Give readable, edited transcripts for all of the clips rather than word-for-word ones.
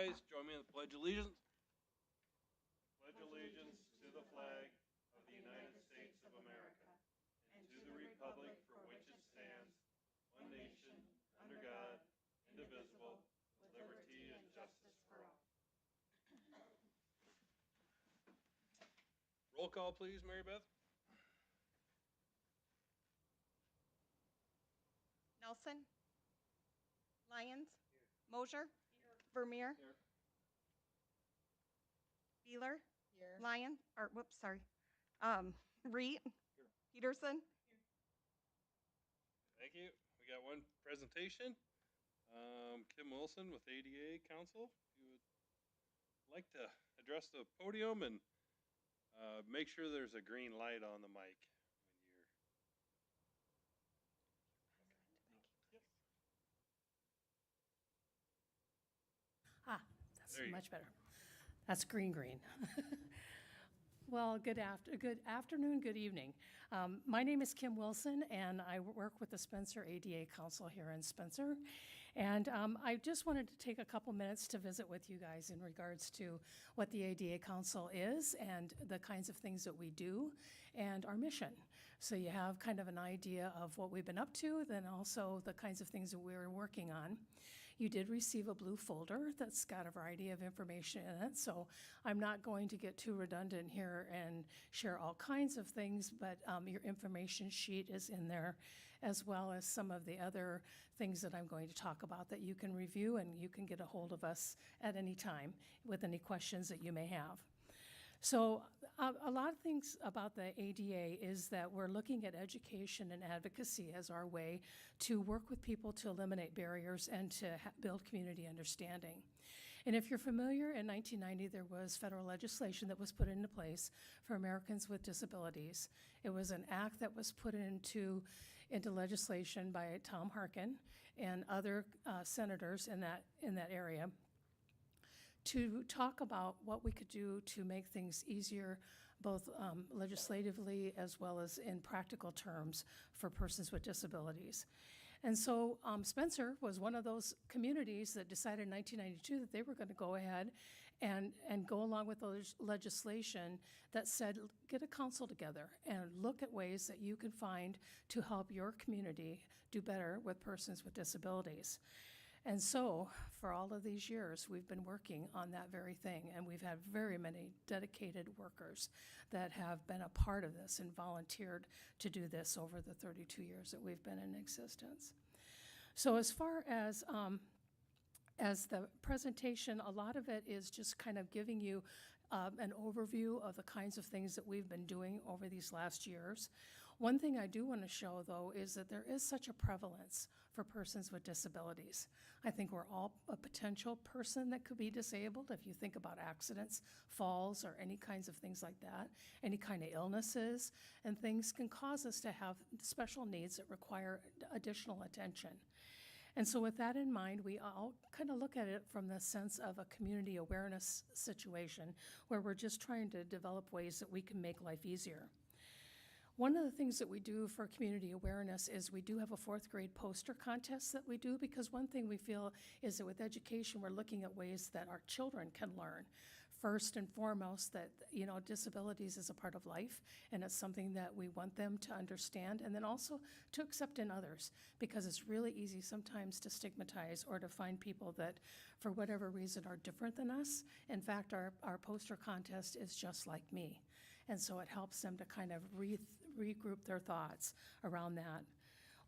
rise. Join me in the Pledge of Allegiance. Pledge allegiance to the flag of the United States of America and to the republic for which it stands, one nation, under God, indivisible, with liberty and justice for all. Roll call, please, Mary Beth. Nelson. Lyons. Mosier. Vermeer. Beeler. Here. Lyon, or whoops, sorry. Reed. Peterson. Thank you. We got one presentation. Kim Wilson with ADA Council. If you would like to address the podium and make sure there's a green light on the mic when you're. That's There you much better. That's green. Well, good afternoon, good evening. My name is Kim Wilson, and I work with the Spencer ADA Council here in Spencer. And I just wanted to take a couple minutes to visit with you guys in regards to what the ADA Council is and the kinds of things that we do and our mission. So you have kind of an idea of what we've been up to, then also the kinds of things that we're working on. You did receive a blue folder that's got a variety of information in it, so I'm not going to get too redundant here and share all kinds of things, but your information sheet is in there, as well as some of the other things that I'm going to talk about that you can review, and you can get a hold of us at any time with any questions that you may have. So a lot of things about the ADA is that we're looking at education and advocacy as our way to work with people to eliminate barriers and to build community understanding. And if you're familiar, in 1990 there was federal legislation that was put into place for Americans with disabilities. It was an act that was put into legislation by Tom Harkin and other senators in that area, to talk about what we could do to make things easier, both legislatively as well as in practical terms for persons with disabilities. And so Spencer was one of those communities that decided in 1992 that they were going to go ahead and go along with the legislation that said, get a council together and look at ways that you can find to help your community do better with persons with disabilities. And so, for all of these years, we've been working on that very thing, and we've had very many dedicated workers that have been a part of this and volunteered to do this over the 32 years that we've been in existence. So as far as the presentation, a lot of it is just kind of giving you an overview of the kinds of things that we've been doing over these last years. One thing I do want to show, though, is that there is such a prevalence for persons with disabilities. I think we're all a potential person that could be disabled if you think about accidents, falls, or any kinds of things like that. Any kind of illnesses and things can cause us to have special needs that require additional attention. And so with that in mind, we all kind of look at it from the sense of a community awareness situation where we're just trying to develop ways that we can make life easier. One of the things that we do for community awareness is we do have a fourth grade poster contest that we do, because one thing we feel is that with education, we're looking at ways that our children can learn. First and foremost, that, disabilities is a part of life, and it's something that we want them to understand, and then also to accept in others, because it's really easy sometimes to stigmatize or to find people that, for whatever reason, are different than us. In fact, our poster contest is just like me, and so it helps them to kind of regroup their thoughts around that.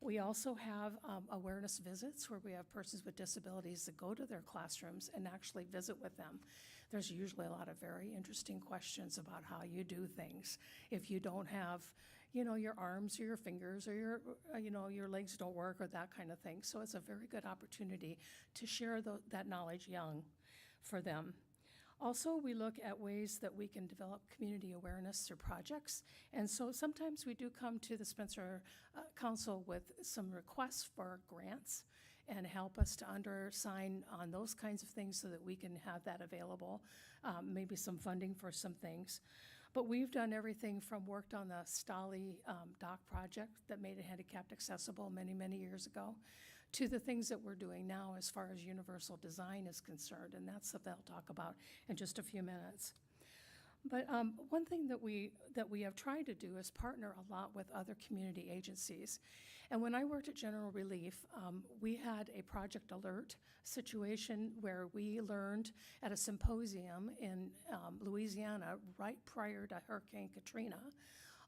We also have awareness visits where we have persons with disabilities that go to their classrooms and actually visit with them. There's usually a lot of very interesting questions about how you do things. If you don't have, your arms or your fingers or your legs don't work or that kind of thing. So it's a very good opportunity to share that knowledge young for them. Also, we look at ways that we can develop community awareness through projects. And so sometimes we do come to the Spencer Council with some requests for grants and help us to undersign on those kinds of things so that we can have that available, maybe some funding for some things. But we've done everything from worked on the Stolly dock project that made it handicapped accessible many, many years ago, to the things that we're doing now as far as universal design is concerned, and that's something I'll talk about in just a few minutes. But one thing that we have tried to do is partner a lot with other community agencies. And when I worked at General Relief, we had a Project Alert situation where we learned at a symposium in Louisiana right prior to Hurricane Katrina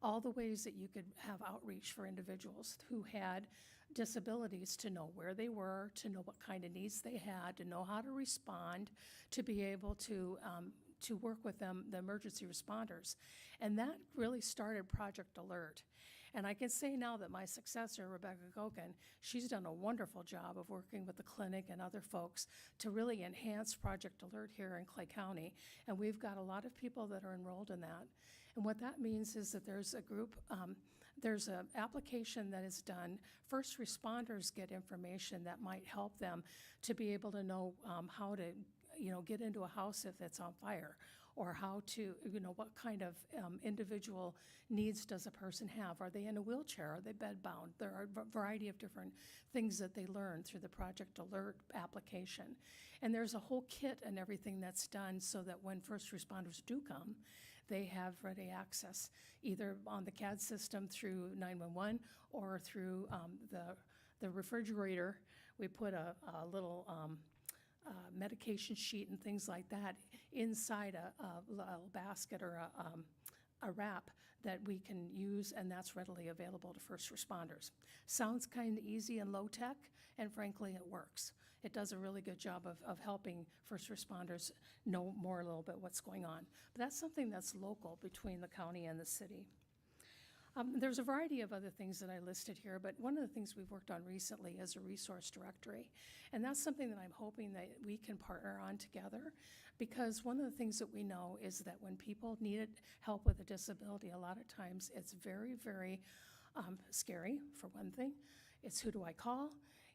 all the ways that you could have outreach for individuals who had disabilities, to know where they were, to know what kind of needs they had, to know how to respond, to be able to work with them, the emergency responders. And that really started Project Alert. And I can say now that my successor, Rebecca Gokin, she's done a wonderful job of working with the clinic and other folks to really enhance Project Alert here in Clay County. And we've got a lot of people that are enrolled in that. And what that means is that there's a group, there's an application that is done. First responders get information that might help them to be able to know how to get into a house if it's on fire, or how to, what kind of individual needs does a person have? Are they in a wheelchair? Are they bedbound? There are a variety of different things that they learn through the Project Alert application. And there's a whole kit and everything that's done so that when first responders do come, they have ready access, either on the CAD system through 911 or through the refrigerator. We put a little medication sheet and things like that inside a little basket or a wrap that we can use, and that's readily available to first responders. Sounds kind of easy and low tech, and frankly, it works. It does a really good job of helping first responders know more a little bit what's going on. But that's something that's local between the county and the city. There's a variety of other things that I listed here, but one of the things we've worked on recently is a resource directory. And that's something that I'm hoping that we can partner on together, because one of the things that we know is that when people need help with a disability, a lot of times it's very, very scary, for one thing. It's, who do I call?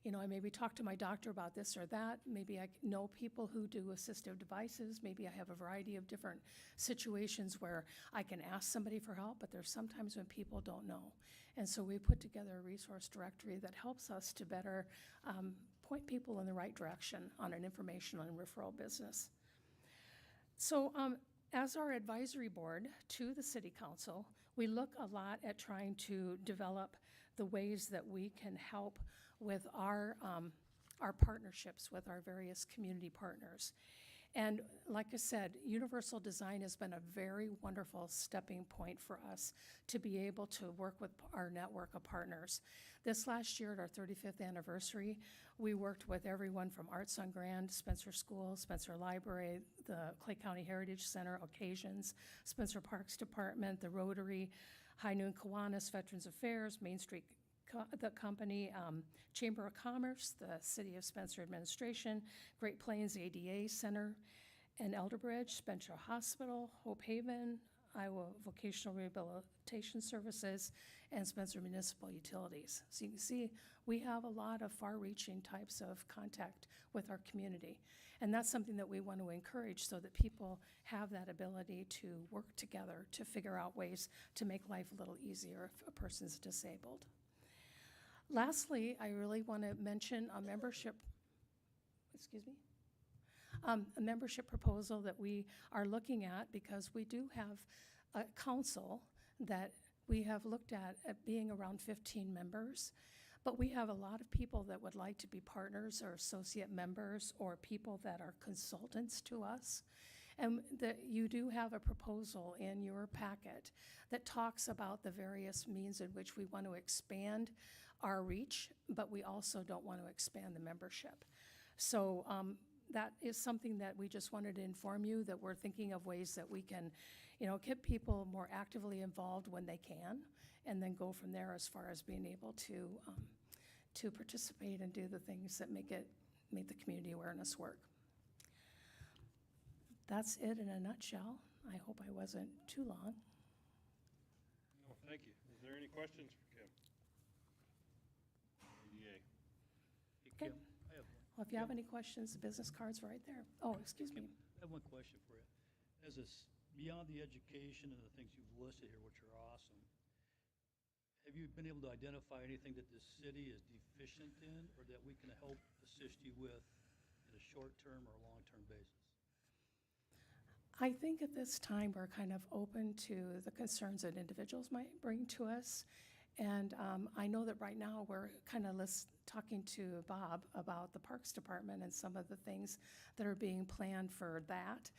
I maybe talk to my doctor about this or that. Maybe I know people who do assistive devices. Maybe I have a variety of different situations where I can ask somebody for help, but there's sometimes when people don't know. And so we put together a resource directory that helps us to better point people in the right direction on an informational and referral business. So as our advisory board to the City Council, we look a lot at trying to develop the ways that we can help with our partnerships with our various community partners. And like I said, universal design has been a very wonderful stepping point for us to be able to work with our network of partners. This last year at our 35th anniversary, we worked with everyone from Arts on Grand, Spencer School, Spencer Library, the Clay County Heritage Center, Occasions, Spencer Parks Department, the Rotary, High Noon Kiwanis, Veterans Affairs, Main Street the company, Chamber of Commerce, the City of Spencer Administration, Great Plains ADA Center, and Elderbridge, Spencer Hospital, Hope Haven, Iowa Vocational Rehabilitation Services, and Spencer Municipal Utilities. So you can see we have a lot of far-reaching types of contact with our community. And that's something that we want to encourage so that people have that ability to work together to figure out ways to make life a little easier if a person's disabled. Lastly, I really want to mention a membership proposal that we are looking at, because we do have a council that we have looked at being around 15 members, but we have a lot of people that would like to be partners or associate members or people that are consultants to us. And you do have a proposal in your packet that talks about the various means in which we want to expand our reach, but we also don't want to expand the membership. So that is something that we just wanted to inform you that we're thinking of ways that we can, get people more actively involved when they can, and then go from there as far as being able to participate and do the things that make the community awareness work. That's it in a nutshell. I hope I wasn't too long. No, thank you. Is there any questions for Kim? ADA. Hey, Okay. Kim, I have one. Well, if you have any questions, the business card's right there. Oh, excuse me. I have one question for you. Beyond the education and the things you've listed here, which are awesome, Have you been able to identify anything that the city is deficient in or that we can help assist you with in a short-term or long-term basis? I think at this time, we're kind of open to the concerns that individuals might bring to us. And I know that right now, we're kind of talking to Bob about the Parks Department and some of the things that are being planned for that,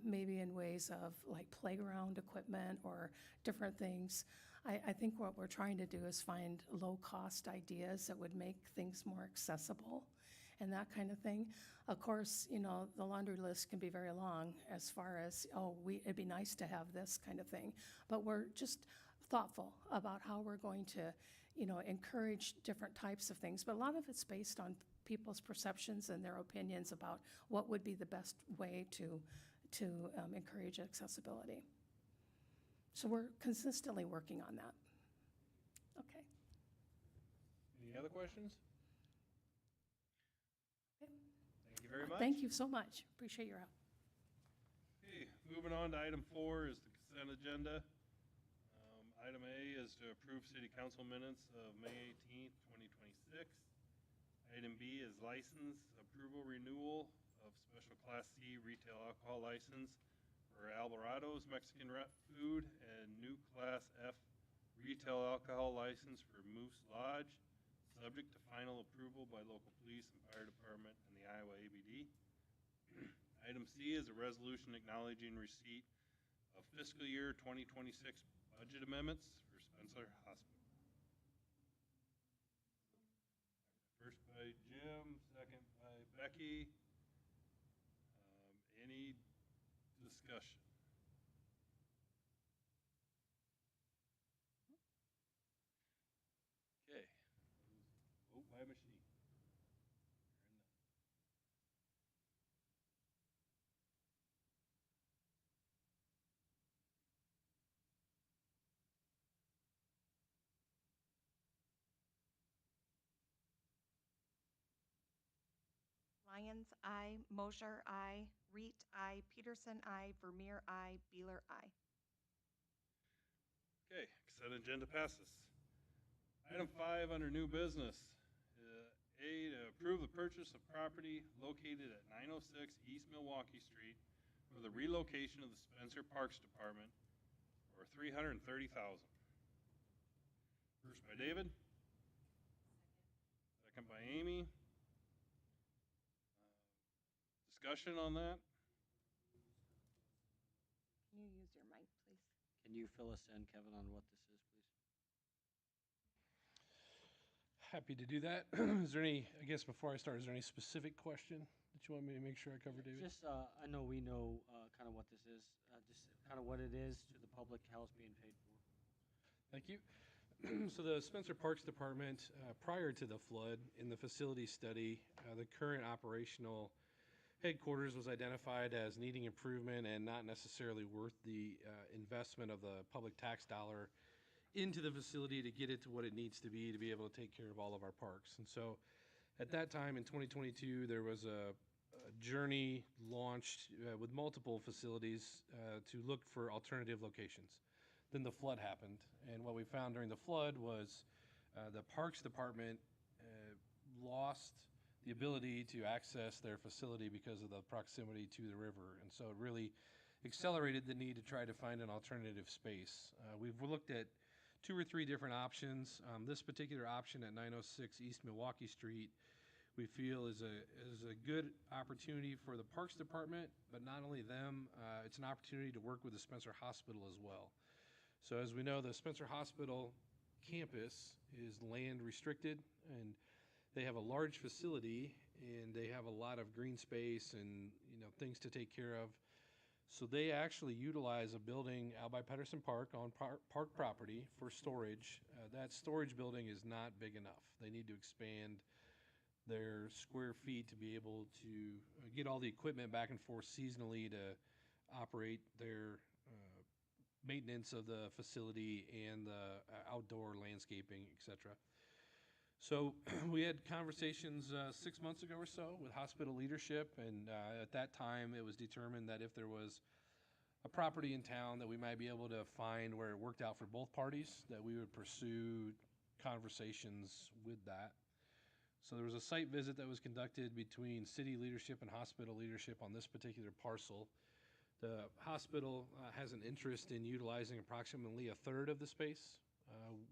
maybe in ways of like playground equipment or different things. I think what we're trying to do is find low-cost ideas that would make things more accessible and that kind of thing. Of course, you know, the laundry list can be very long as far as, it'd be nice to have this kind of thing. But we're just thoughtful about how we're going to, you know, encourage different types of things. But a lot of it's based on people's perceptions and their opinions about what would be the best way to encourage accessibility. So we're consistently working on that. Okay. Any other questions? Okay. Thank you very much. Thank you so much. Appreciate your help. Okay, moving on to item 4 is the consent agenda. Item A is to approve city council minutes of May 18th, 2026. Item B is license approval renewal of special Class C retail alcohol license for Alvarado's Mexican Food and new Class F retail alcohol license for Moose Lodge, subject to final approval by local police and fire department and the Iowa ABD. Item C is a resolution acknowledging receipt of fiscal year 2026 budget amendments for Spencer Hospital. First by Jim, second by Becky. Any discussion? Okay. Vote by machine. Lyons, aye. Mosher, aye. Reed, aye. Peterson, aye. Vermeer, aye. Beeler, aye. Okay, consent agenda passes. Item 5 under new business. A, to approve the purchase of property located at 906 East Milwaukee Street for the relocation of the Spencer Parks Department for $330,000. First by David. Second by Amy. Discussion on that? Can you use your mic, please? Can you fill us in, Kevin, on what this is, please? Happy to do that. Is there any, I guess before I start, is there any specific question that you want me to make sure I cover, David? Just, I know we know kind of what this is, just kind of what it is to the public, how it's being paid for. Thank you. So the Spencer Parks Department, prior to the flood, in the facility study, the current operational headquarters was identified as needing improvement and not necessarily worth the investment of the public tax dollar into the facility to get it to what it needs to be able to take care of all of our parks. And so at that time in 2022, there was a journey launched with multiple facilities to look for alternative locations. Then the flood happened, and what we found during the flood was the Parks Department lost the ability to access their facility because of the proximity to the river. And so it really accelerated the need to try to find an alternative space. We've looked at 2 or 3 different options. This particular option at 906 East Milwaukee Street, we feel is a good opportunity for the Parks Department, but not only them, it's an opportunity to work with the Spencer Hospital as well. So as we know, the Spencer Hospital campus is land restricted, and they have a large facility, and they have a lot of green space and, you know, things to take care of. So they actually utilize a building out by Pedersen Park on park property for storage. That storage building is not big enough. They need to expand their square feet to be able to get all the equipment back and forth seasonally to operate their maintenance of the facility and the outdoor landscaping, et cetera. So we had conversations 6 months ago or so with hospital leadership, and at that time it was determined that if there was a property in town that we might be able to find where it worked out for both parties, that we would pursue conversations with that. So there was a site visit that was conducted between city leadership and hospital leadership on this particular parcel. The hospital has an interest in utilizing approximately a third of the space.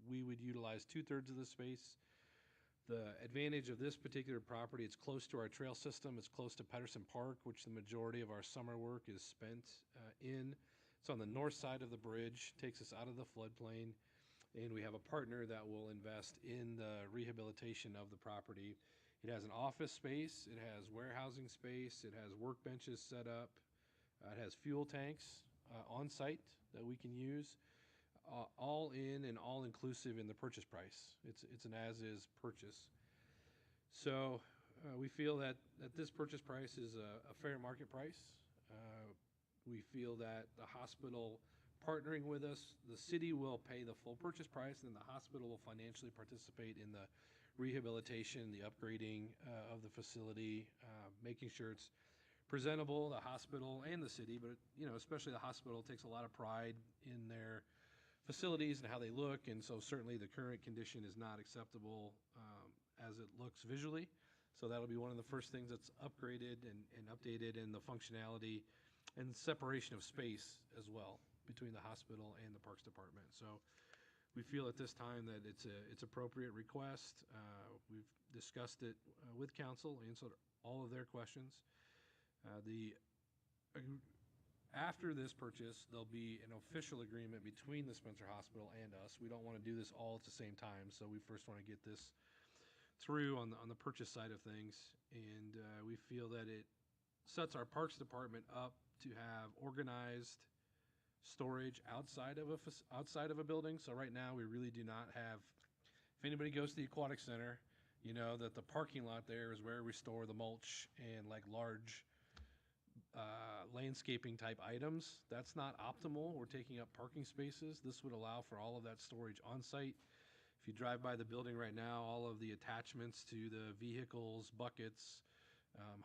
We would utilize 2/3 of the space. The advantage of this particular property, it's close to our trail system. It's close to Pedersen Park, which the majority of our summer work is spent in. It's on the north side of the bridge, takes us out of the floodplain, and we have a partner that will invest in the rehabilitation of the property. It has an office space, it has warehousing space, it has workbenches set up, it has fuel tanks on site that we can use. All in and all inclusive in the purchase price. It's an as-is purchase. So we feel that this purchase price is a fair market price. We feel that the hospital partnering with us, the city will pay the full purchase price, and the hospital will financially participate in the rehabilitation, the upgrading of the facility, making sure it's presentable. The hospital and the city, but especially the hospital, takes a lot of pride in their facilities and how they look, and so certainly the current condition is not acceptable as it looks visually. So that'll be one of the first things that's upgraded and updated, in the functionality and separation of space as well between the hospital and the Parks Department. So we feel at this time that it's appropriate request. We've discussed it with council, answered all of their questions. After this purchase, there'll be an official agreement between the Spencer Hospital and us. We don't want to do this all at the same time, so we first want to get this through on the purchase side of things. And we feel that it sets our Parks Department up to have organized storage outside of a building. So right now, we really do not have, if anybody goes to the Aquatic Center, you know that the parking lot there is where we store the mulch and like large landscaping type items. That's not optimal. We're taking up parking spaces. This would allow for all of that storage on site. If you drive by the building right now, all of the attachments to the vehicles, buckets,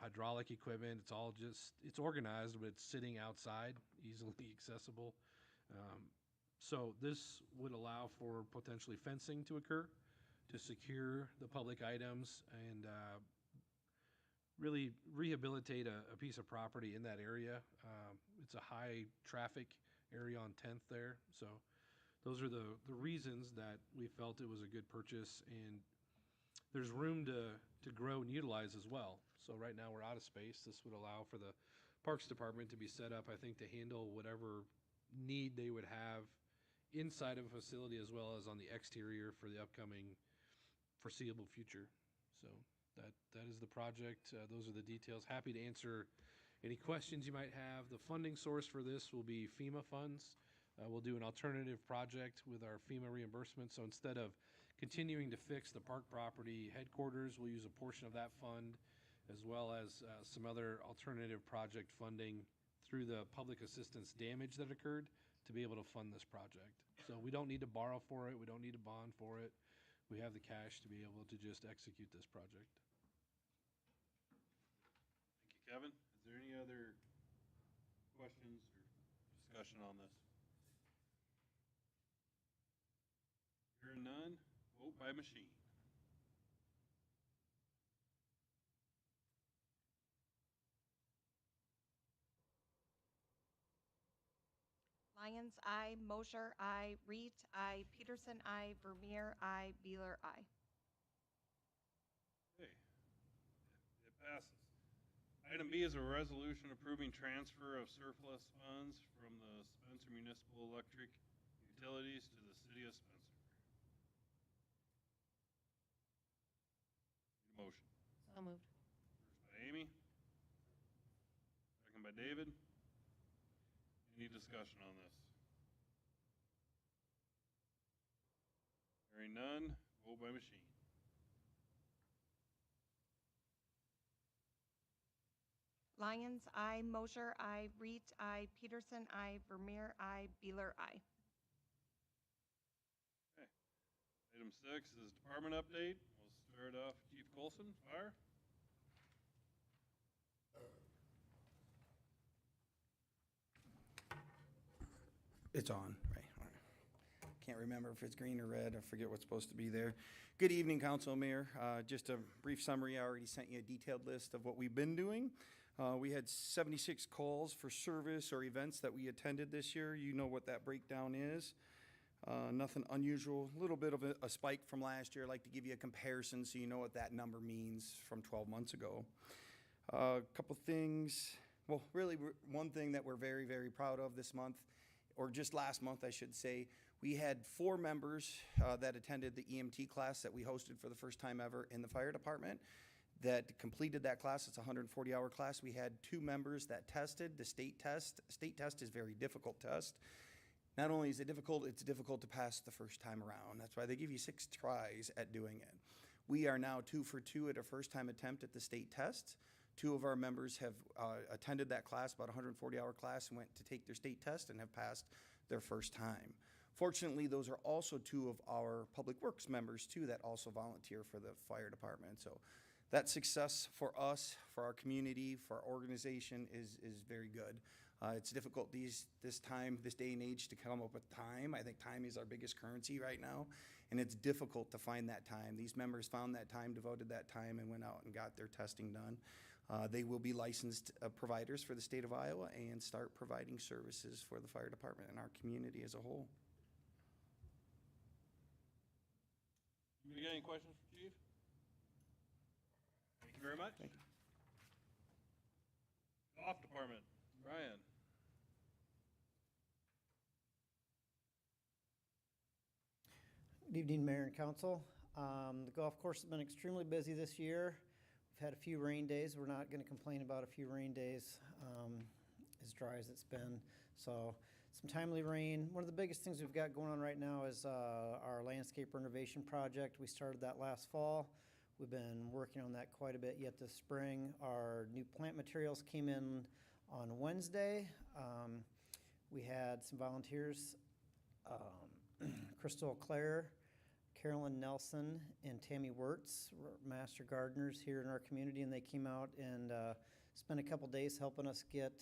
hydraulic equipment, it's organized, but it's sitting outside, easily accessible. So this would allow for potentially fencing to occur to secure the public items and really rehabilitate a piece of property in that area. It's a high traffic area on 10th there. So those are the reasons that we felt it was a good purchase, and there's room to grow and utilize as well. So right now we're out of space. This would allow for the Parks Department to be set up, I think, to handle whatever need they would have inside of a facility as well as on the exterior for the upcoming foreseeable future. So that is the project. Those are the details. Happy to answer any questions you might have. The funding source for this will be FEMA funds. We'll do an alternative project with our FEMA reimbursement. So instead of continuing to fix the park property headquarters, we'll use a portion of that fund, as well as some other alternative project funding through the public assistance damage that occurred to be able to fund this project. So we don't need to borrow for it. We don't need to bond for it. We have the cash to be able to just execute this project. Thank you, Kevin. Is there any other questions or discussion on this? Hearing none, vote by machine. Lyons, aye. Mosher, aye. Reed, aye. Peterson, aye. Vermeer, aye. Beeler, aye. Okay, it passes. Item B is a resolution approving transfer of surplus funds from the Spencer Municipal Electric Utilities to the City of Spencer. Need a motion. So moved. First by Amy. Second by David. Any discussion on this? Hearing none, vote by machine. Lyons, aye. Mosher, aye. Reed, aye. Peterson, aye. Vermeer, aye. Beeler, aye. Okay. Item 6 is department update. We'll start off Chief Colson, Fire. It's on, right? All right. Can't remember if it's green or red. I forget what's supposed to be there. Good evening, Council, Mayor. Just a brief summary. I already sent you a detailed list of what we've been doing. We had 76 calls for service or events that we attended this year. You know what that breakdown is. Nothing unusual. A little bit of a spike from last year. I'd like to give you a comparison so you know what that number means from 12 months ago. A couple things. Well, really, one thing that we're very, very proud of this month, or just last month, I should say, we had 4 members that attended the EMT class that we hosted for the first time ever in the fire department that completed that class. It's a 140-hour class. We had 2 members that tested the state test. State test is a very difficult test. Not only is it difficult, it's difficult to pass the first time around. That's why they give you 6 tries at doing it. We are now 2 for 2 at a first-time attempt at the state test. 2 of our members have attended that class, about a 140-hour class, and went to take their state test and have passed their first time. Fortunately, those are also 2 of our Public Works members, too, that also volunteer for the fire department. So that success for us, for our community, for our organization is very good. It's difficult this day and age to come up with time. I think time is our biggest currency right now, and it's difficult to find that time. These members found that time, devoted that time, and went out and got their testing done. They will be licensed providers for the state of Iowa and start providing services for the fire department and our community as a whole. You got any questions for Chief? Thank you very much. Thank you. Golf Department, Brian. Good evening, Mayor and Council. The golf course has been extremely busy this year. We've had a few rain days. We're not going to complain about a few rain days, as dry as it's been. So some timely rain. One of the biggest things we've got going on right now is our landscape renovation project. We started that last fall. We've been working on that quite a bit yet this spring. Our new plant materials came in on Wednesday. We had some volunteers, Crystal Clare, Carolyn Nelson, and Tammy Wirtz were master gardeners here in our community, and they came out and spent a couple days helping us get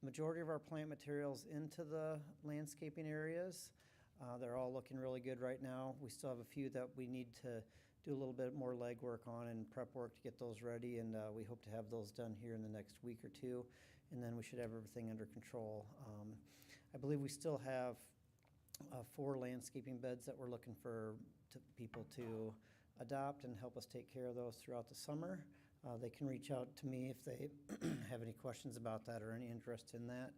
the majority of our plant materials into the landscaping areas. They're all looking really good right now. We still have a few that we need to do a little bit more legwork on and prep work to get those ready, and we hope to have those done here in the next week or 2, and then we should have everything under control. I believe we still have 4 landscaping beds that we're looking for people to adopt and help us take care of those throughout the summer. They can reach out to me if they have any questions about that or any interest in that.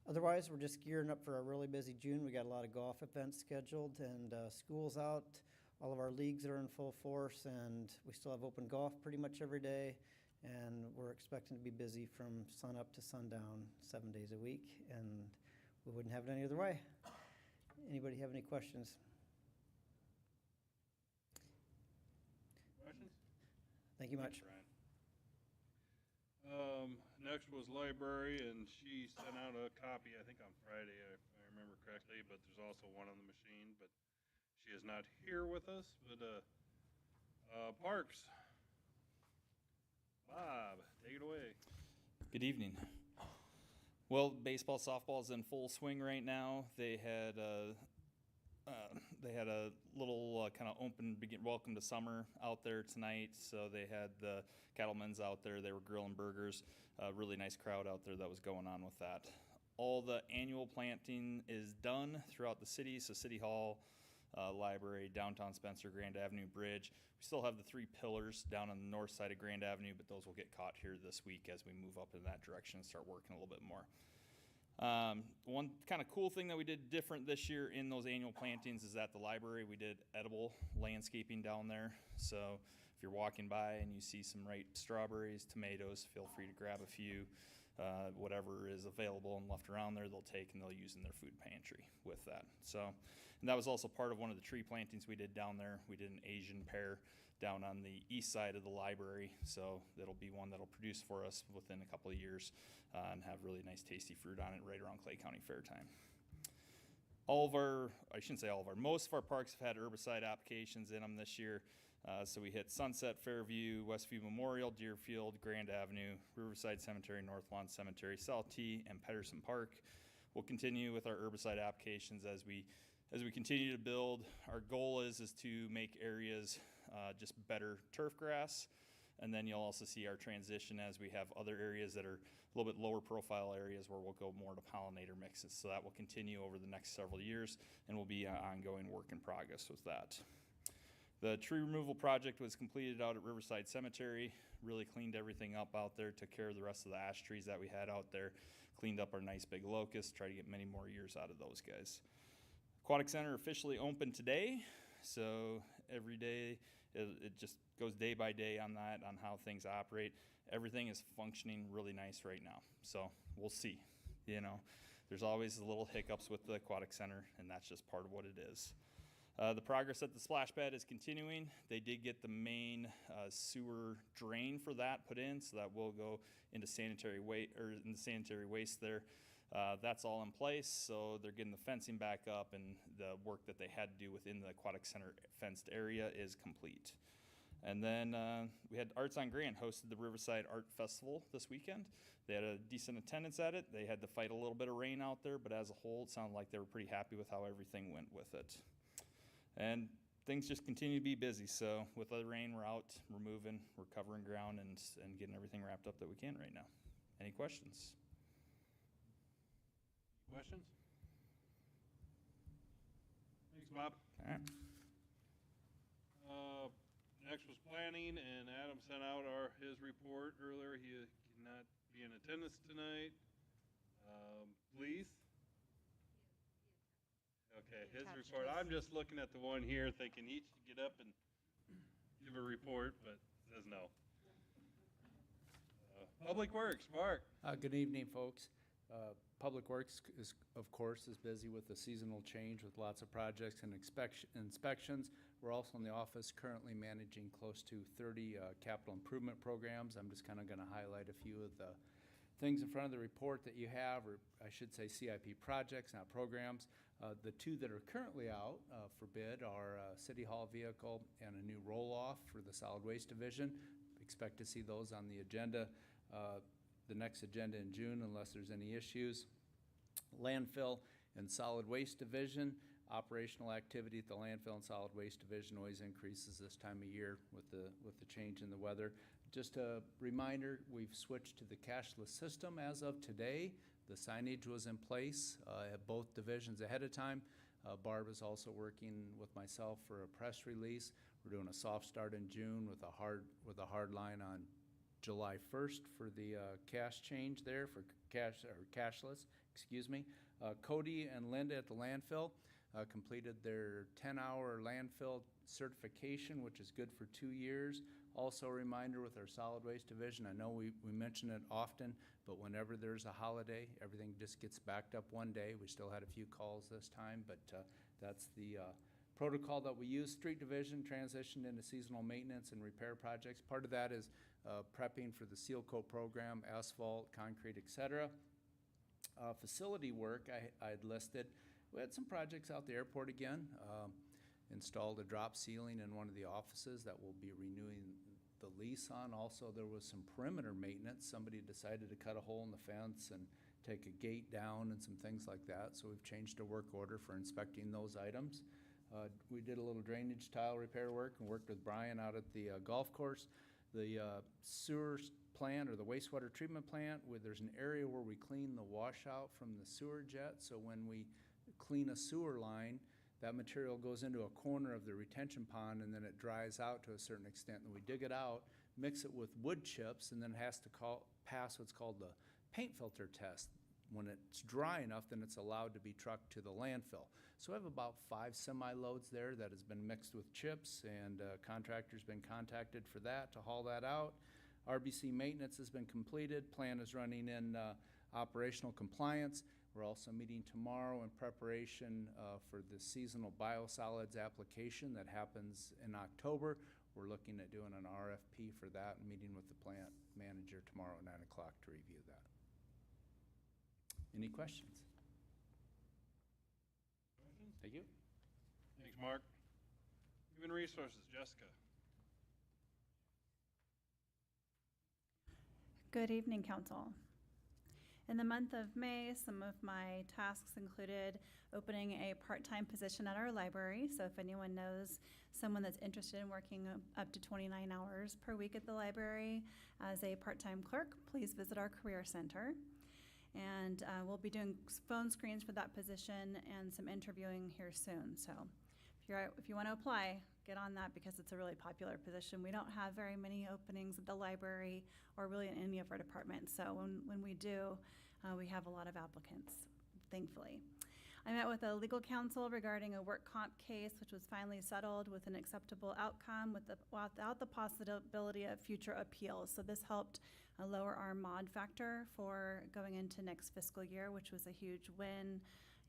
Otherwise, we're just gearing up for a really busy June. We got a lot of golf events scheduled, and school's out. All of our leagues are in full force, and we still have open golf pretty much every day. And we're expecting to be busy from sun up to sundown 7 days a week, and we wouldn't have it any other way. Anybody have any questions? Questions? Thank you much. Brian. Next was library, and she sent out a copy, I think on Friday, if I remember correctly, but there's also one on the machine, but she is not here with us. But Parks. Bob, take it away. Good evening. Well, baseball, softball's in full swing right now. They had a little kind of open welcome to summer out there tonight. So they had the cattlemen's out there. They were grilling burgers. A really nice crowd out there that was going on with that. All the annual planting is done throughout the city. So City Hall, library, downtown Spencer, Grand Avenue Bridge. We still have the 3 pillars down on the north side of Grand Avenue, but those will get caught here this week as we move up in that direction and start working a little bit more. One kind of cool thing that we did different this year in those annual plantings is at the library we did edible landscaping down there. So if you're walking by and you see some ripe strawberries, tomatoes, feel free to grab a few. Whatever is available and left around there, they'll take and they'll use in their food pantry with that. So, and that was also part of one of the tree plantings we did down there. We did an Asian pear down on the east side of the library. So that'll be one that'll produce for us within a couple of years and have really nice tasty fruit on it right around Clay County Fair time. Most of our parks have had herbicide applications in them this year. So we hit Sunset, Fairview, Westview Memorial, Deerfield, Grand Avenue, Riverside Cemetery, North Lawn Cemetery, Saltee, and Pedersen Park. we'll continue with our herbicide applications as we continue to build. Our goal is to make areas just better turf grass. And then you'll also see our transition as we have other areas that are a little bit lower profile areas where we'll go more to pollinator mixes. So that will continue over the next several years and will be an ongoing work in progress with that. The tree removal project was completed out at Riverside Cemetery, really cleaned everything up out there, took care of the rest of the ash trees that we had out there, cleaned up our nice big locusts, try to get many more years out of those guys. Aquatic Center officially opened today, so every day it just goes day by day on that, on how things operate. Everything is functioning really nice right now, so we'll see. You know, there's always little hiccups with the Aquatic Center, and that's just part of what it is. The progress at the splash pad is continuing. They did get the main sewer drain for that put in, so that will go into sanitary waste there. That's all in place, so they're getting the fencing back up, and the work that they had to do within the Aquatic Center fenced area is complete. And then we had Arts on Grand hosted the Riverside Art Festival this weekend. They had a decent attendance at it. They had to fight a little bit of rain out there, but as a whole, it sounded like they were pretty happy with how everything went with it. And things just continue to be busy. So with the rain, we're out, we're moving, we're covering ground and getting everything wrapped up that we can right now. Any questions? Questions? Thanks, Bob. All right. Next was planning, and Adam sent out his report earlier. He cannot be in attendance tonight. Please? Okay, his report. I'm just looking at the one here thinking he should get up and give a report, but it says no. Public Works, Mark. Good evening, folks. Public Works is, of course, is busy with the seasonal change with lots of projects and inspections. We're also in the office currently managing close to 30 capital improvement programs. I'm just kind of going to highlight a few of the things in front of the report that you have, or I should say CIP projects, not programs. The two that are currently out for bid are City Hall vehicle and a new roll-off for the Solid Waste Division. Expect to see those on the agenda, the next agenda in June, unless there's any issues. Landfill and Solid Waste Division. Operational activity at the landfill and solid waste division always increases this time of year with the change in the weather. Just a reminder, we've switched to the cashless system as of today. The signage was in place at both divisions ahead of time. Barb is also working with myself for a press release. We're doing a soft start in June with a hard line on July 1st for the cash change there for cashless. Excuse me. Cody and Linda at the landfill completed their 10-hour landfill certification, which is good for 2 years. Also a reminder with our solid waste division, I know we mention it often, but whenever there's a holiday, everything just gets backed up one day. We still had a few calls this time, but that's the protocol that we use. Street division transitioned into seasonal maintenance and repair projects. Part of that is prepping for the seal coat program, asphalt, concrete, etc. Facility work I had listed. We had some projects out the airport again. Installed a drop ceiling in one of the offices that we'll be renewing the lease on. Also, there was some perimeter maintenance. Somebody decided to cut a hole in the fence and take a gate down and some things like that. So we've changed a work order for inspecting those items. We did a little drainage tile repair work and worked with Brian out at the golf course. The sewer plant or the wastewater treatment plant, where there's an area where we clean the washout from the sewer jet. So when we clean a sewer line, that material goes into a corner of the retention pond and then it dries out to a certain extent. And we dig it out, mix it with wood chips, and then it has to pass what's called the paint filter test. When it's dry enough, then it's allowed to be trucked to the landfill. So I have about 5 semi-loads there that has been mixed with chips, and contractor's been contacted for that to haul that out. RBC maintenance has been completed. Plant is running in operational compliance. We're also meeting tomorrow in preparation for the seasonal biosolids application that happens in October. We're looking at doing an RFP for that and meeting with the plant manager tomorrow at 9 o'clock to review that. Any questions? Thank you. Thanks, Mark. Human Resources, Jessica. Good evening, Council. In the month of May, some of my tasks included opening a part-time position at our library. So if anyone knows someone that's interested in working up to 29 hours per week at the library as a part-time clerk, please visit our Career Center. And we'll be doing phone screens for that position and some interviewing here soon. So if you want to apply, get on that because it's a really popular position. We don't have very many openings at the library or really in any of our departments. So when we do, we have a lot of applicants, thankfully. I met with a legal counsel regarding a work comp case, which was finally settled with an acceptable outcome without the possibility of future appeals. So this helped lower our mod factor for going into next fiscal year, which was a huge win.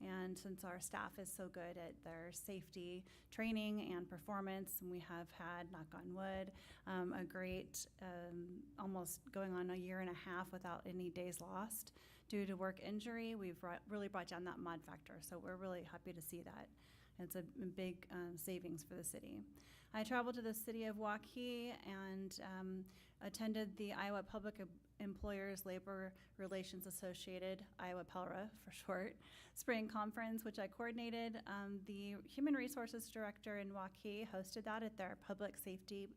And since our staff is so good at their safety training and performance, and we have had, knock on wood, a great, almost going on a year and a half without any days lost due to work injury, we've really brought down that mod factor. So we're really happy to see that. It's a big savings for the city. I traveled to the city of Waukee and attended the Iowa Public Employers Labor Relations Associated, Iowa PELRA for short, spring conference, which I coordinated. The Human Resources Director in Waukee hosted that at their public safety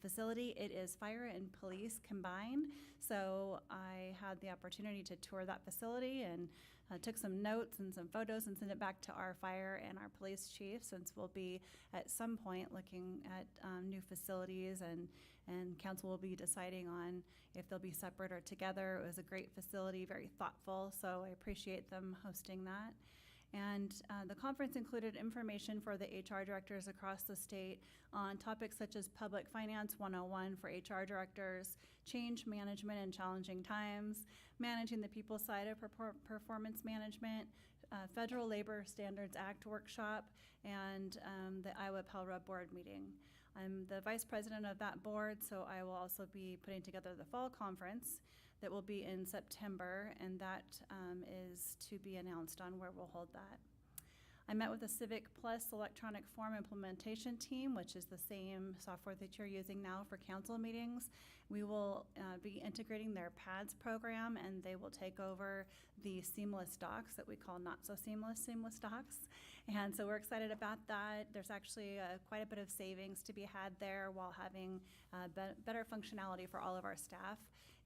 facility. It is fire and police combined. So I had the opportunity to tour that facility and took some notes and some photos and sent it back to our fire and our police chief, since we'll be at some point looking at new facilities, and council will be deciding on if they'll be separate or together. It was a great facility, very thoughtful, so I appreciate them hosting that. And the conference included information for the HR directors across the state on topics such as Public Finance 101 for HR directors, change management in challenging times, managing the people side of performance management, Federal Labor Standards Act workshop, and the Iowa PELRA board meeting. I'm the vice president of that board, so I will also be putting together the fall conference that will be in September, and that is to be announced on where we'll hold that. I met with the Civic Plus electronic form implementation team, which is the same software that you're using now for council meetings. We will be integrating their PADS program, and they will take over the seamless docs that we call not so seamless docs. And so we're excited about that. There's actually quite a bit of savings to be had there while having better functionality for all of our staff.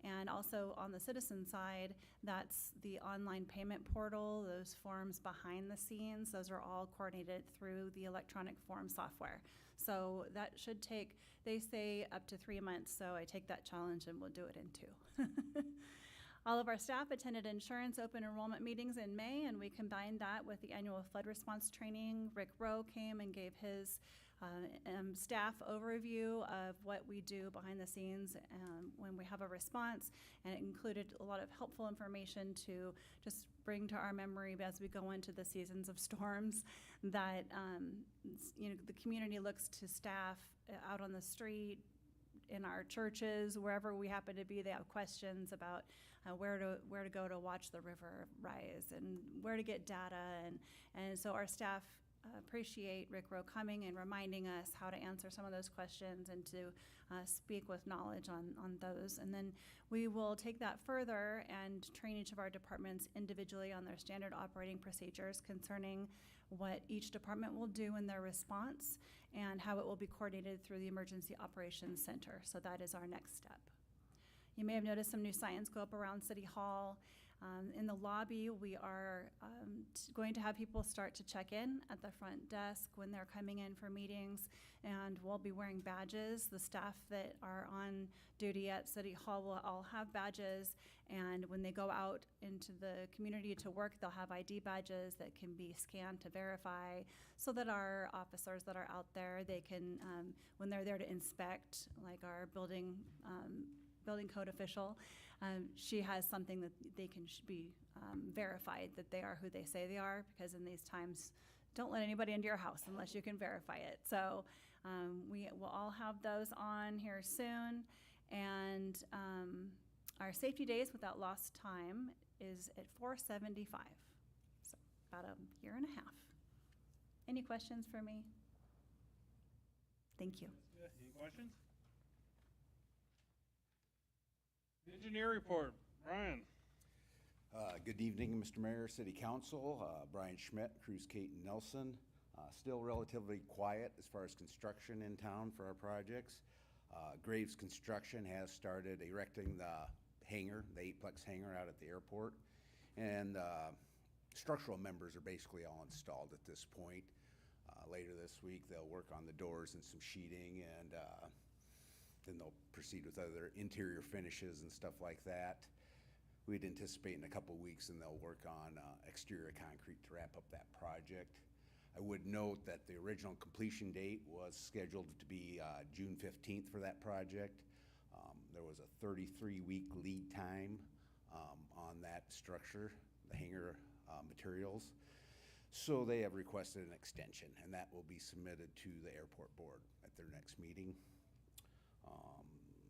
And also on the citizen side, that's the online payment portal, those forms behind the scenes, those are all coordinated through the electronic form software. So that should take, they say, up to 3 months, so I take that challenge and we'll do it in 2. All of our staff attended insurance open enrollment meetings in May, and we combined that with the annual flood response training. Rick Rowe came and gave his staff overview of what we do behind the scenes when we have a response, and it included a lot of helpful information to just bring to our memory as we go into the seasons of storms, that the community looks to staff out on the street, in our churches, wherever we happen to be. They have questions about where to go to watch the river rise and where to get data, and so our staff appreciate Rick Rowe coming and reminding us how to answer some of those questions and to speak with knowledge on those. And then we will take that further and train each of our departments individually on their standard operating procedures concerning what each department will do in their response and how it will be coordinated through the Emergency Operations Center. So that is our next step. You may have noticed some new signs go up around City Hall. In the lobby, we are going to have people start to check in at the front desk when they're coming in for meetings, and we'll be wearing badges. The staff that are on duty at City Hall will all have badges, and when they go out into the community to work, they'll have ID badges that can be scanned to verify, so that our officers that are out there, they can, when they're there to inspect, like our building code official, she has something that they can be verified that they are who they say they are, because in these times, don't let anybody into your house unless you can verify it. So we will all have those on here soon. And our safety days without lost time is at 475, so about a year and a half. Any questions for me? Thank you. Any questions? Engineer report, Brian. Good evening, Mr. Mayor, City Council, Brian Schmidt, Cruz Kate and Nelson. Still relatively quiet as far as construction in town for our projects. Graves Construction has started erecting the hangar, the 8-plex hangar out at the airport. And structural members are basically all installed at this point. Later this week, they'll work on the doors and some sheeting, and then they'll proceed with other interior finishes and stuff like that. We'd anticipate in a couple weeks, and they'll work on exterior concrete to wrap up that project. I would note that the original completion date was scheduled to be June 15th for that project. There was a 33-week lead time on that structure, the hangar materials. So they have requested an extension, and that will be submitted to the airport board at their next meeting.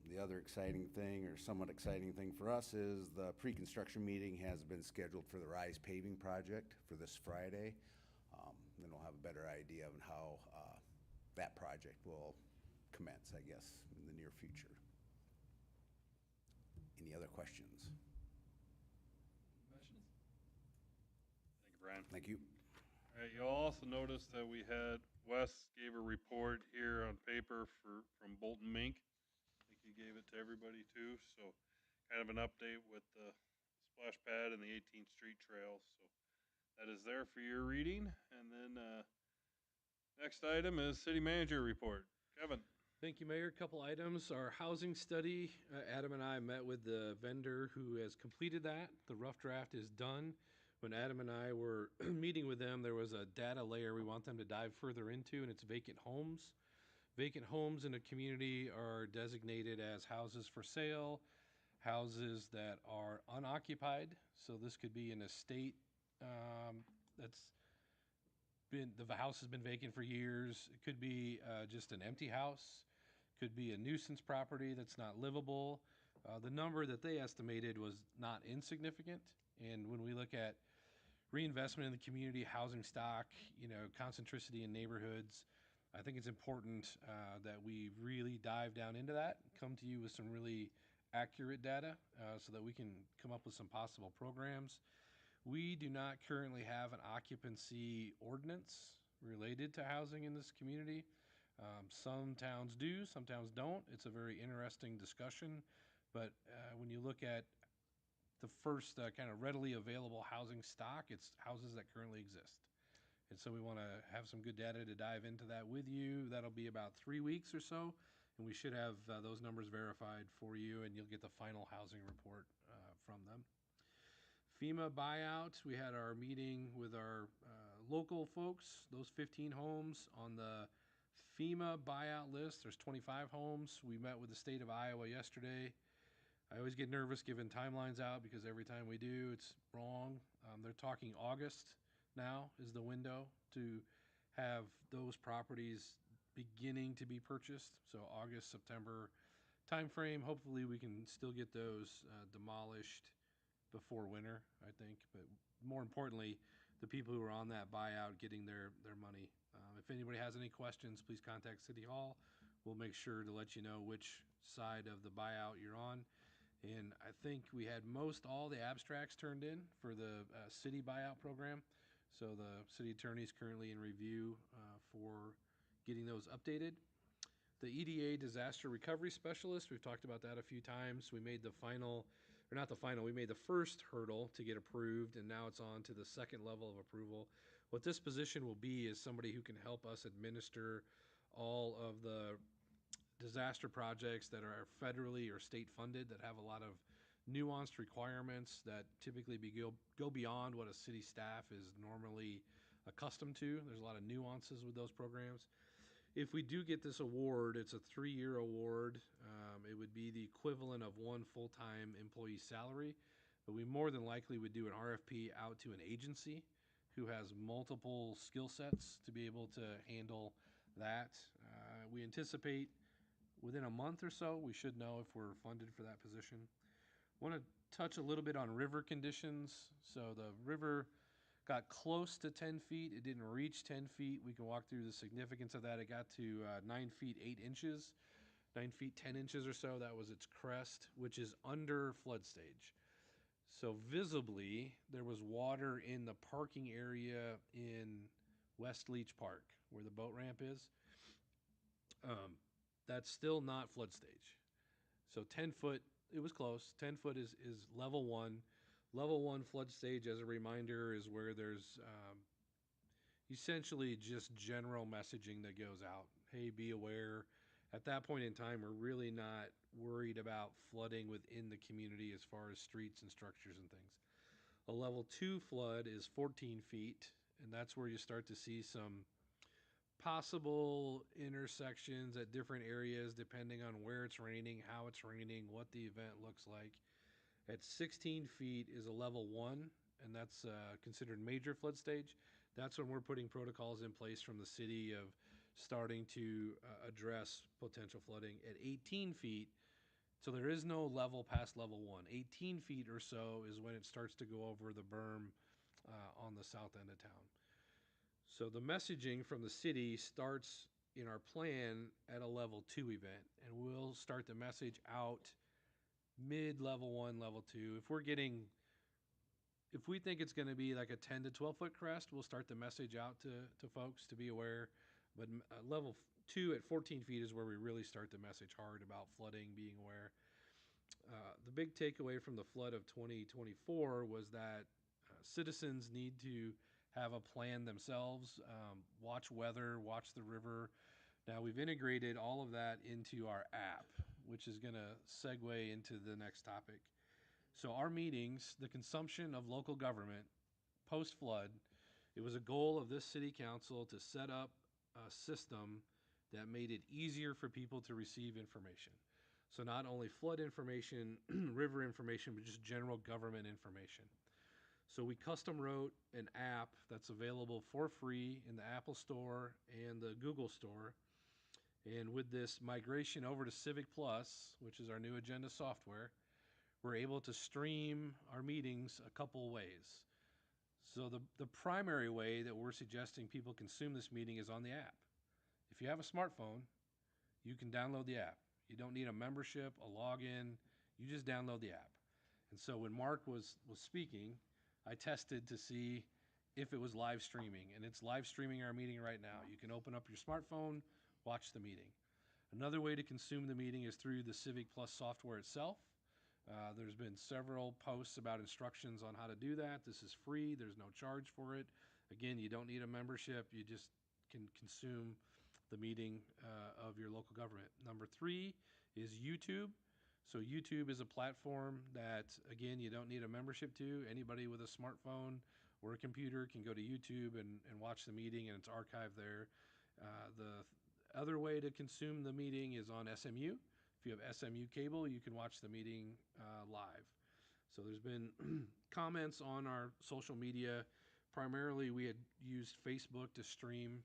The other exciting thing, or somewhat exciting thing for us, is the pre-construction meeting has been scheduled for the Rise Paving project for this Friday. Then we'll have a better idea of how that project will commence, I guess, in the near future. Any other questions? Questions? Thank you, Brian. Thank you. All right, you'll also notice that we had, Wes gave a report here on paper from Bolton Mink. I think he gave it to everybody too, so kind of an update with the splash pad and the 18th Street Trail. So that is there for your reading. And then next item is City Manager Report. Kevin. Thank you, Mayor. Couple items. Our housing study, Adam and I met with the vendor who has completed that. The rough draft is done. When Adam and I were meeting with them, there was a data layer we want them to dive further into, and it's vacant homes. Vacant homes in a community are designated as houses for sale, houses that are unoccupied. So this could be an estate the house has been vacant for years. It could be just an empty house. Could be a nuisance property that's not livable. The number that they estimated was not insignificant. And when we look at reinvestment in the community, housing stock, concentricity in neighborhoods, I think it's important that we really dive down into that, come to you with some really accurate data so that we can come up with some possible programs. We do not currently have an occupancy ordinance related to housing in this community. Some towns do, some towns don't. It's a very interesting discussion. But when you look at the first kind of readily available housing stock, it's houses that currently exist. And so we want to have some good data to dive into that with you. That'll be about 3 weeks or so, and we should have those numbers verified for you, and you'll get the final housing report from them. FEMA buyout, we had our meeting with our local folks, those 15 homes on the FEMA buyout list. There's 25 homes. We met with the state of Iowa yesterday. I always get nervous giving timelines out because every time we do, it's wrong. They're talking August now is the window to have those properties beginning to be purchased. So August, September timeframe. Hopefully we can still get those demolished before winter, I think. But more importantly, the people who are on that buyout getting their money. If anybody has any questions, please contact City Hall. We'll make sure to let you know which side of the buyout you're on. And I think we had most all the abstracts turned in for the city buyout program. So the city attorney is currently in review for getting those updated. The EDA disaster recovery specialist, we've talked about that a few times. We made the final, or not the final, we made the first hurdle to get approved, and now it's on to the second level of approval. What this position will be is somebody who can help us administer all of the disaster projects that are federally or state funded that have a lot of nuanced requirements that typically go beyond what a city staff is normally accustomed to. There's a lot of nuances with those programs. If we do get this award, it's a 3-year award. It would be the equivalent of one full-time employee salary, but we more than likely would do an RFP out to an agency who has multiple skill sets to be able to handle that. We anticipate within a month or so, we should know if we're funded for that position. Want to touch a little bit on river conditions. So the river got close to 10 feet. It didn't reach 10 feet. We can walk through the significance of that. It got to 9 feet 8 inches, 9 feet 10 inches or so. That was its crest, which is under flood stage. So visibly, there was water in the parking area in West Leach Park, where the boat ramp is. That's still not flood stage. So 10 foot, it was close. 10 foot is level one. Level one flood stage, as a reminder, is where there's essentially just general messaging that goes out. Hey, be aware. At that point in time, we're really not worried about flooding within the community as far as streets and structures and things. A level 2 flood is 14 feet, and that's where you start to see some possible intersections at different areas depending on where it's raining, how it's raining, what the event looks like. At 16 feet is a level 1, and that's considered major flood stage. That's when we're putting protocols in place from the city of starting to address potential flooding. At 18 feet, so there is no level past level 1. 18 feet or so is when it starts to go over the berm on the south end of town. So the messaging from the city starts in our plan at a level 2 event, and we'll start the message out mid-level 1, level 2. If we think it's going to be like a 10 to 12 foot crest, we'll start the message out to folks to be aware. But level 2 at 14 feet is where we really start the message hard about flooding, being aware. The big takeaway from the flood of 2024 was that citizens need to have a plan themselves, watch weather, watch the river. Now, we've integrated all of that into our app, which is going to segue into the next topic. So our meetings, the consumption of local government post-flood, it was a goal of this city council to set up a system that made it easier for people to receive information. So not only flood information, river information, but just general government information. So we custom wrote an app that's available for free in the Apple Store and the Google Store. And with this migration over to Civic Plus, which is our new agenda software, we're able to stream our meetings a couple ways. So the primary way that we're suggesting people consume this meeting is on the app. If you have a smartphone, you can download the app. You don't need a membership, a login. You just download the app. And so when Mark was speaking, I tested to see if it was live streaming, and it's live streaming our meeting right now. You can open up your smartphone, watch the meeting. Another way to consume the meeting is through the Civic Plus software itself. There's been several posts about instructions on how to do that. This is free. There's no charge for it. Again, you don't need a membership. You just can consume the meeting of your local government. Number 3 is YouTube. So YouTube is a platform that, again, you don't need a membership to. Anybody with a smartphone or a computer can go to YouTube and watch the meeting, and it's archived there. The other way to consume the meeting is on SMU. If you have SMU cable, you can watch the meeting live. So there's been comments on our social media. Primarily, we had used Facebook to stream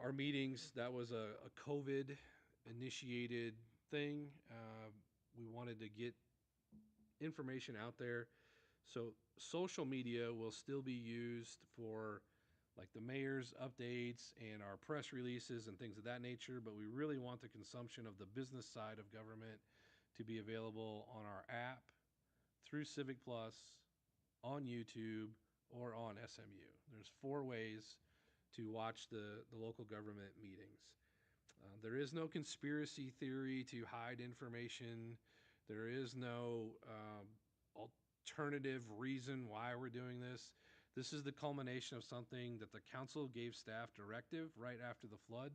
our meetings. That was a COVID-initiated thing. We wanted to get information out there. So social media will still be used for like the mayor's updates and our press releases and things of that nature, but we really want the consumption of the business side of government to be available on our app, through Civic Plus, on YouTube, or on SMU. There's 4 ways to watch the local government meetings. There is no conspiracy theory to hide information. There is no alternative reason why we're doing this. This is the culmination of something that the council gave staff directive right after the flood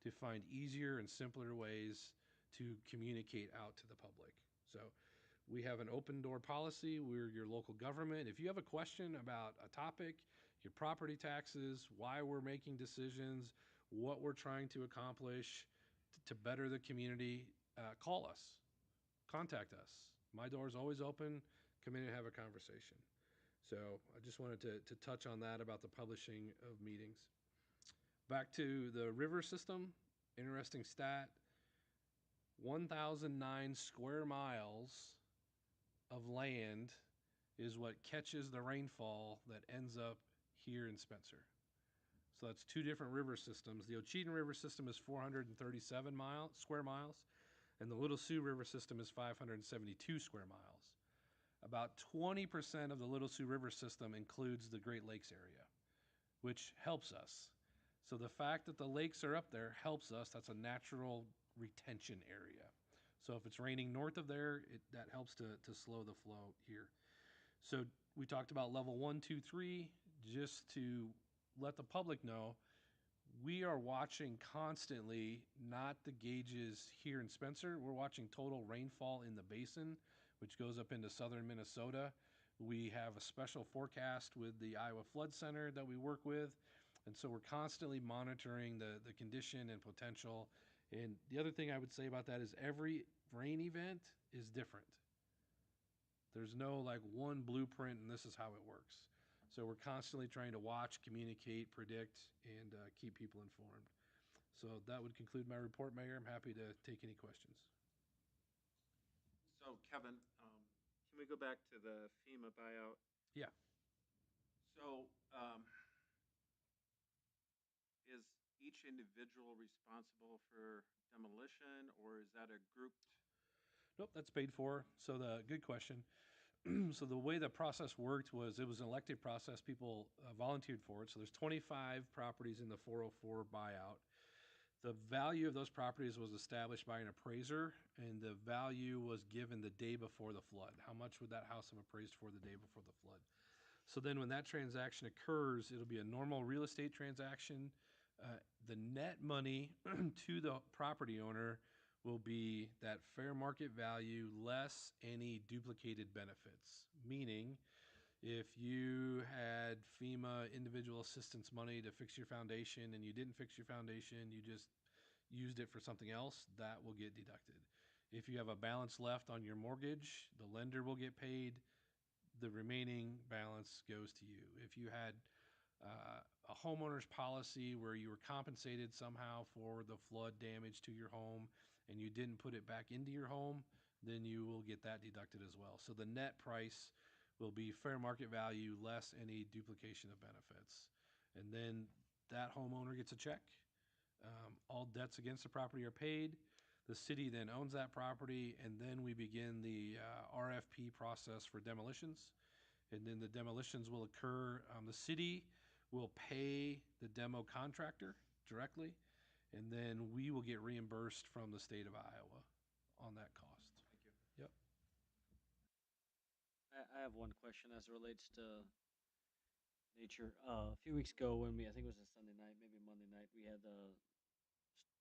to find easier and simpler ways to communicate out to the public. So we have an open door policy. We're your local government. If you have a question about a topic, your property taxes, why we're making decisions, what we're trying to accomplish to better the community, call us, contact us. My door is always open. Come in and have a conversation. So I just wanted to touch on that about the publishing of meetings. Back to the river system, interesting stat, 1,009 square miles of land is what catches the rainfall that ends up here in Spencer. So that's 2 different river systems. The Ocheyedan River system is 437 square miles, and the Little Sioux River system is 572 square miles. About 20% of the Little Sioux River system includes the Great Lakes area, which helps us. So the fact that the lakes are up there helps us. That's a natural retention area. So if it's raining north of there, that helps to slow the flow here. So we talked about level 1, 2, 3, just to let the public know, we are watching constantly, not the gauges here in Spencer. We're watching total rainfall in the basin, which goes up into southern Minnesota. We have a special forecast with the Iowa Flood Center that we work with. And so we're constantly monitoring the condition and potential. And the other thing I would say about that is every rain event is different. There's no like one blueprint and this is how it works. So we're constantly trying to watch, communicate, predict, and keep people informed. So that would conclude my report, Mayor. I'm happy to take any questions. So Kevin, can we go back to the FEMA buyout? Yeah. So, is each individual responsible for demolition, or is that a grouped? Nope, that's paid for. So good question. So the way the process worked was it was an elective process. People volunteered for it. So there's 25 properties in the 404 buyout. The value of those properties was established by an appraiser, and the value was given the day before the flood. How much would that house have appraised for the day before the flood? So then when that transaction occurs, it'll be a normal real estate transaction. The net money to the property owner will be that fair market value less any duplicated benefits. Meaning, if you had FEMA individual assistance money to fix your foundation and you didn't fix your foundation, you just used it for something else, that will get deducted. If you have a balance left on your mortgage, the lender will get paid. The remaining balance goes to you. If you had a homeowner's policy where you were compensated somehow for the flood damage to your home and you didn't put it back into your home, then you will get that deducted as well. So the net price will be fair market value less any duplication of benefits. And then that homeowner gets a check. All debts against the property are paid. The city then owns that property, and then we begin the RFP process for demolitions. And then the demolitions will occur. The city will pay the demo contractor directly, and then we will get reimbursed from the state of Iowa on that cost. Thank you. Yep. I have one question as it relates to nature. A few weeks ago when I think it was a Sunday night, maybe Monday night, we had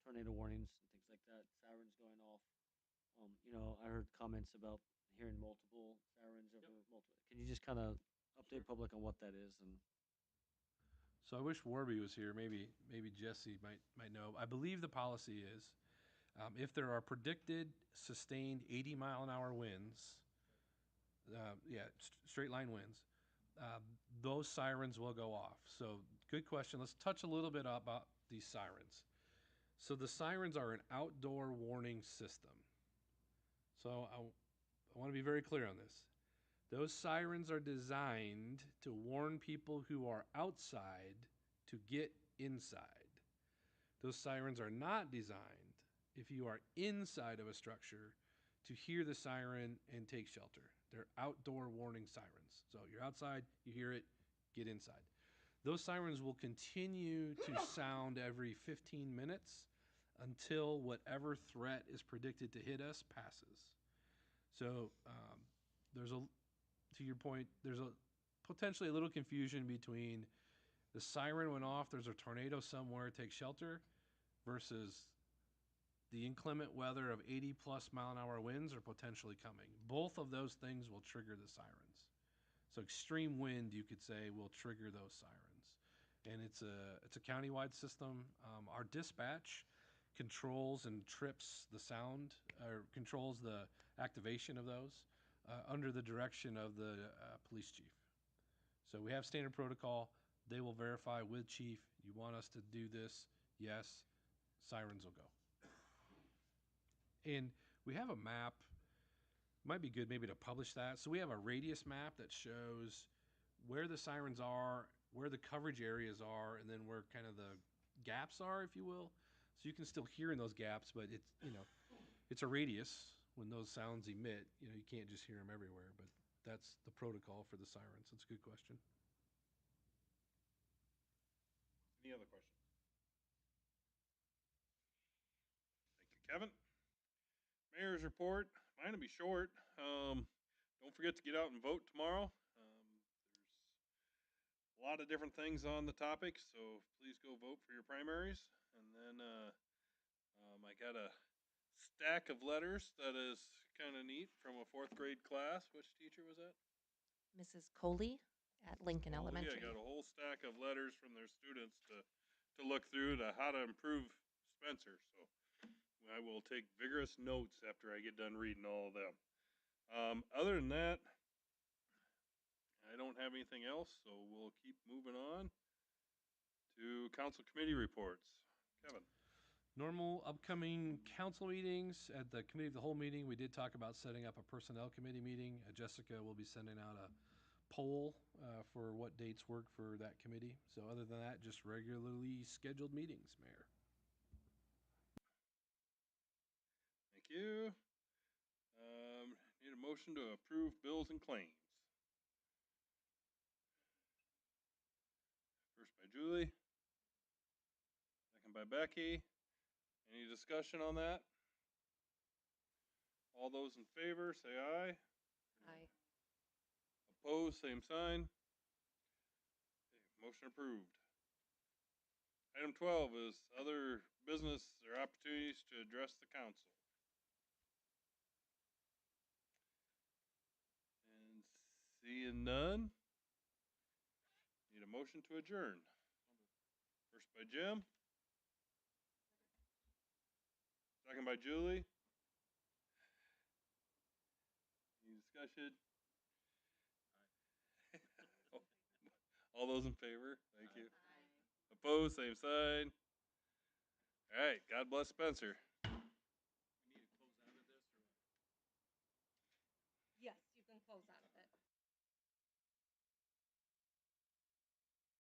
tornado warnings and things like that, sirens going off. I heard comments about hearing multiple sirens over multiple. Can you just kind of update public on what that is? And So I wish Warby was here. Maybe Jesse might know. I believe the policy is if there are predicted sustained 80-mile-an-hour winds, straight line winds, those sirens will go off. So good question. Let's touch a little bit about these sirens. So the sirens are an outdoor warning system. So I want to be very clear on this. Those sirens are designed to warn people who are outside to get inside. Those sirens are not designed if you are inside of a structure to hear the siren and take shelter. They're outdoor warning sirens. So you're outside, you hear it, get inside. Those sirens will continue to sound every 15 minutes until whatever threat is predicted to hit us passes. So to your point, there's potentially a little confusion between the siren went off, there's a tornado somewhere, take shelter, versus the inclement weather of 80+ mile an hour winds are potentially coming. Both of those things will trigger the sirens. So extreme wind, you could say, will trigger those sirens. And it's a countywide system. Our dispatch controls and trips the sound, or controls the activation of those under the direction of the police chief. So we have standard protocol. They will verify with chief, you want us to do this? Yes, sirens will go. And we have a map, might be good maybe to publish that. So we have a radius map that shows where the sirens are, where the coverage areas are, and then where kind of the gaps are, if you will. So you can still hear in those gaps, but it's a radius when those sounds emit. You can't just hear them everywhere, but that's the protocol for the sirens. That's a good question. Any other questions? Thank you, Kevin. Mayor's report. Mine will be short. Don't forget to get out and vote tomorrow. There's a lot of different things on the topic, so please go vote for your primaries. And then I got a stack of letters that is kind of neat from a fourth grade class. Which teacher was that? Mrs. Coley at Lincoln Oh, Elementary. yeah, I got a whole stack of letters from their students to look through to how to improve Spencer. So I will take vigorous notes after I get done reading all of them. Other than that, I don't have anything else, so we'll keep moving on to council committee reports. Kevin. Normal upcoming council meetings. At the committee of the whole meeting, we did talk about setting up a personnel committee meeting. Jessica will be sending out a poll for what dates work for that committee. So other than that, just regularly scheduled meetings, Mayor. Thank you. Need a motion to approve bills and claims. First by Julie. Second by Becky. Any discussion on that? All those in favor, say aye. Aye. Opposed, same sign. Okay, motion approved. Item 12 is other business or opportunities to address the council. And seeing none, need a motion to adjourn. First by Jim. Second by Julie. Any discussion? All those in favor? Thank you. Opposed, same sign. All right, God bless Spencer. Yes, you can close out of